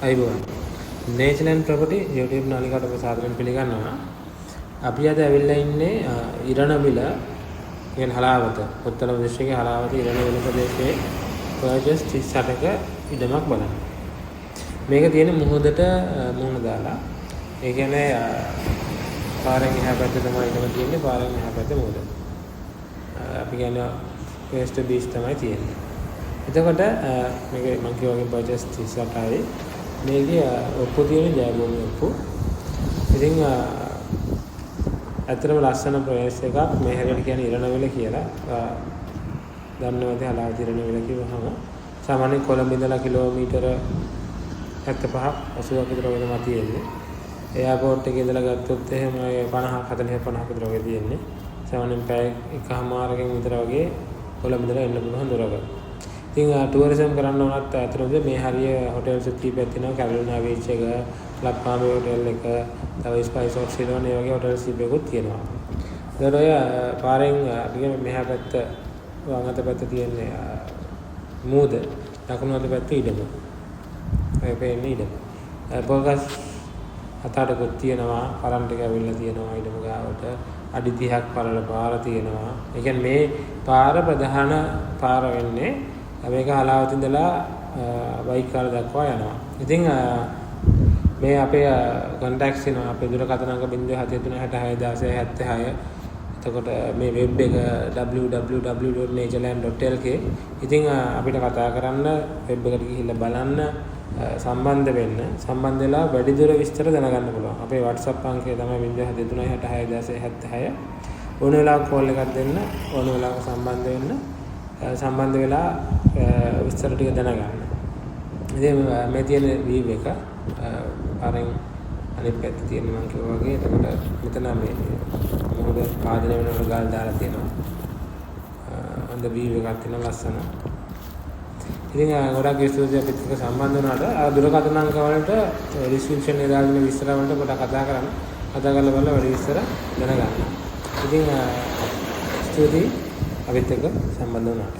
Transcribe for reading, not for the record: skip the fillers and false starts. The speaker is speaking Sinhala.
අයිබෝන් නේචරල් ප්‍රොපර්ටි YouTube නාලිකාවට ඔබ සාදරයෙන් පිළිගන්නවා. අපි අද ඇවිල්ලා ඉන්නේ ඉරණවිල කියන හලාවත කොත්තල දිස්ත්‍රික්කයේ හලාවත ඉරණවිල ප්‍රදේශයේ පර්චස් 38ක ඉඩමක් බලන්න. මේක තියෙන මුහුදට මුහුණ දාලා. ඒ කියන්නේ පාරෙන් එහා පැත්තේ තමයි ඉඩම තියෙන්නේ. පාරෙන් එහා පැත්තේ මුහුද. අපි කියන්නේ වෙස්ට් බීච් තමයි තියෙන්නේ. එතකොට මේක මම කියවගේ පර්චස් 38යි. මේකේ ඔප්පු තියෙන ජයභූමි ඔප්පු. ඉතින් ඇත්තටම ලස්සන ප්‍රදේශ එකක්. මේ හැරෙට කියන්නේ ඉරණවිල කියලා. දන්නවද හලාවත ඉරණවිල කියවහම සාමාන්‍යයෙන් කොළඹ ඉඳලා කිලෝමීටර 75 80ක විතර වගේ තියෙන්නේ. එයාපෝට් එකේ ඉඳලා ගත්තොත් එහෙම 50 40 50ක විතර වගේ තියෙන්නේ. සාමාන්‍යයෙන් පැය එකමාරකින් විතර වගේ කොළඹ ඉඳලා එන්න පුළුවන් දොරක. ඉතින් ටුවරිසම් කරන්න උනත් අතරද මේ හරිය හොටෙල්ස් කීපයක් තියෙනවා. කැරොලිනා බීච් එක, ලප්පාමේ හොටෙල් එක, තව ස්පයිස් ඔෆ් සිලෝන් ඒ වගේ හොටෙල්ස් කීපයක්ත් තියෙනවා. ඒතර ඔය පාරෙන් අපි මෙහා පැත්ත වම් අත පැත්ත තියෙන්නේ මූද, දකුණු අත පැත්තේ ඉඩම. ඒ පේන්නේ ඉඩම. පොල්ගස් අතටකුත් තියෙනවා, කරන්ට් එක ඇවිල්ලා තියෙනවා ඉඩම ගාවට. අඩි 30ක් පළල පාර තියෙනවා. ඒ කියන්නේ මේ පාර ප්‍රධාන පාර වෙන්නේ මේක හලාවත ඉඳලා වයිකාල දක්වා යනවා. ඉතින් මේ අපේ කොන්ටැක්ට්ස් එනවා. අපේ දුරකථන අංක 073661676. එතකොට මේ වෙබ් එක www.nagerland.lk. ඉතින් අපිට කතා කරන්න වෙබ් එකට ගිහිල්ලා බලන්න සම්බන්ධ වෙන්න. සම්බන්ධ වෙලා වැඩිදුර විස්තර දැනගන්න පුළුවන්. අපේ WhatsApp අංකය තමයි 073661676. ඕන වෙලාවක කෝල් එකක් දෙන්න. ඕන වෙලාවක සම්බන්ධ වෙන්න. සම්බන්ධ වෙලා විස්තර ටික දැනගන්න. ඉතින් මේ තියෙන වීව් එක පාරෙන් අනිත් පැත්තේ තියෙන මම කිව්වා වගේ එතකොට මෙතන මේ මොකද ආදරය වෙන ගල් දාලා තියෙනවා. අන්ද වීව් එකක් තියෙන ලස්සන. ඉතින් ගොඩක් ස්තුතියි අපිත් එක්ක සම්බන්ධ වුණාට දුරකථන අංක වලට රිසෙප්ෂන් එක දාගෙන විස්තර වලට පොඩක් කතා කරන්න. කතා කරලා බලලා වැඩි විස්තර දැනගන්න. ඉතින් ස්තුතියි අපිත් එක්ක සම්බන්ධ වුණාට.